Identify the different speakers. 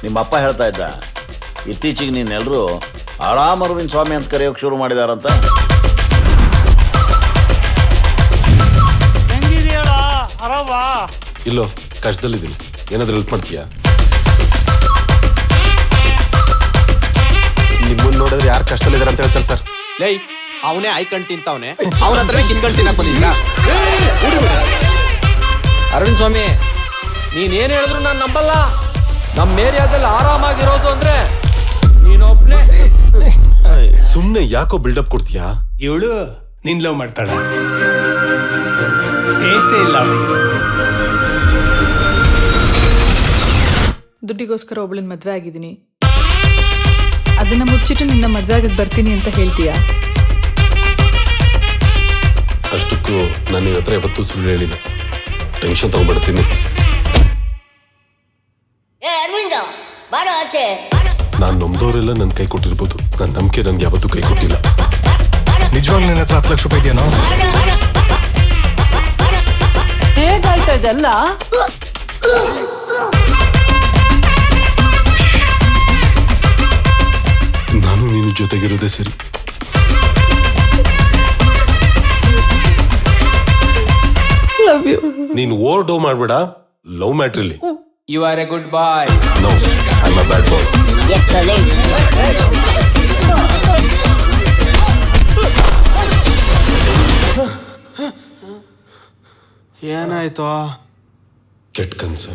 Speaker 1: ನಿಮ್ಮ ಅಪ್ಪ ಹೇಳ್ತಾ ಇದ್ದ ಇತ್ತೀಚೆಗೆ ನೀನೆಲ್ಲರೂ ಆಳಾಮರುವಿನ ಸ್ವಾಮಿ ಅಂತ ಕರೆಯೋಕೆ ಶುರು ಮಾಡಿದಾರಂತ.
Speaker 2: ಹೆಂಗಿದೆಯಲ್ಲ ಆರಾಮ?
Speaker 3: ಇಲ್ಲೋ ಕಷ್ಟದಲ್ಲಿದ್ದೀನಿ, ಏನಾದರೂ ಹೆಲ್ಪ್ ಮಾಡ್ತೀಯಾ? ನಿಮ್ಮನ್ನ ನೋಡಿದ್ರೆ ಯಾರು ಕಷ್ಟದಲ್ಲಿದ್ದಾರೆ ಅಂತ ಹೇಳ್ತಾರೆ ಸರ್.
Speaker 4: ಲೈ ಅವನೇ ಐಕಣ್ ತಿಂತವನೆ, ಅವನ ಹತ್ರ ಕಿನ್ಗಳು ತಿನ್ನಕ್ ಬಂದಿದ್ದೀರಾ?
Speaker 5: ಅರವಿಂದ್ ಸ್ವಾಮಿ, ನೀನೇನು ಹೇಳಿದ್ರು ನಾನು ನಂಬಲ್ಲ. ನಮ್ಮ ಏರಿಯಾದಲ್ಲಿ ಆರಾಮಾಗಿರೋದು ಅಂದ್ರೆ ನೀನೊಬ್ನೇ.
Speaker 3: ಸುಮ್ಮನೆ ಯಾಕೋ ಬಿಲ್ಡಪ್ ಕೊಡ್ತೀಯಾ?
Speaker 2: ಇವಳು ನಿನ್ ಲವ್ ಮಾಡ್ತಾಳ, ಟೇಸ್ಟೇ ಇಲ್ಲ ಅವಳಿಗೆ.
Speaker 6: ದುಡ್ಡಿಗೋಸ್ಕರ ಒಬ್ಳನ್ನ ಮದ್ವೆ ಆಗಿದ್ದೀನಿ, ಅದನ್ನ ಮುಚ್ಚಿಟ್ಟು ನಿನ್ನ ಮದ್ವೆ ಆಗಕ್ಕೆ ಬರ್ತೀನಿ ಅಂತ ಹೇಳ್ತೀಯಾ?
Speaker 3: ಅಷ್ಟಕ್ಕೂ ನಾನು ನಿನ್ನ ಹತ್ರ ಯಾವತ್ತೂ ಸುಳ್ಳು ಹೇಳಿಲ್ಲ. ಟೆನ್ಷನ್ ತಗೊಂಡ್ಬಿಡ್ತೀನಿ. ನಾನು ನಂಬ್ದವರೆಲ್ಲ ನನ್ನ ಕೈ ಕೊಟ್ಟಿರ್ಬೋದು, ನನ್ನ ನಂಬಿಕೆ ನನ್ಗೆ ಯಾವತ್ತೂ ಕೈ ಕೊಟ್ಟಿಲ್ಲ.
Speaker 7: ನಿಜವಾಗ್ಲೂ ನಿನ್ನ ಹತ್ರ 10 ಲಕ್ಷ ರೂಪಾಯಿ ಇದೆಯೇನೋ?
Speaker 8: ಹೇಗಾಯ್ತಾ ಇದೆಲ್ಲ?
Speaker 3: ನಾನು ನೀನು ಜೊತೆಗಿರೋದೇ ಸರಿ.
Speaker 6: Love you.
Speaker 3: ನೀನು ಓವರ್ ಡೋ ಮಾಡ್ಬೇಡ ಲವ್ ಮ್ಯಾಟ್ರಲ್ಲಿ.
Speaker 5: You are a good boy.
Speaker 3: No, I am a bad boy.
Speaker 4: ಏನಾಯ್ತು?
Speaker 3: ಕೆಟ್ಟ ಕನಸು.